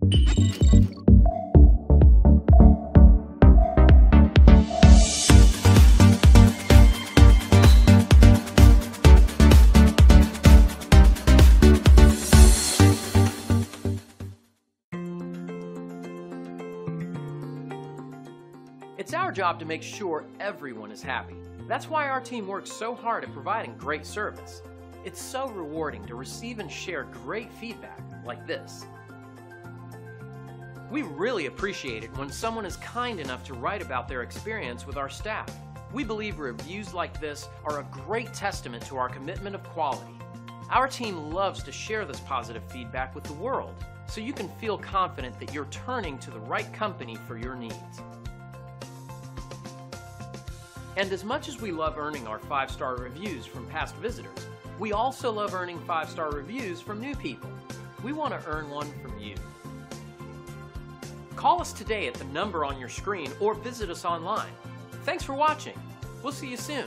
It's our job to make sure everyone is happy. That's why our team works so hard at providing great service. It's so rewarding to receive and share great feedback like this. We really appreciate it when someone is kind enough to write about their experience with our staff. We believe reviews like this are a great testament to our commitment of quality. Our team loves to share this positive feedback with the world, so you can feel confident that you're turning to the right company for your needs. And as much as we love earning our 5-star reviews from past visitors, we also love earning 5-star reviews from new people. We want to earn one from you. Call us today at the number on your screen or visit us online. Thanks for watching. We'll see you soon.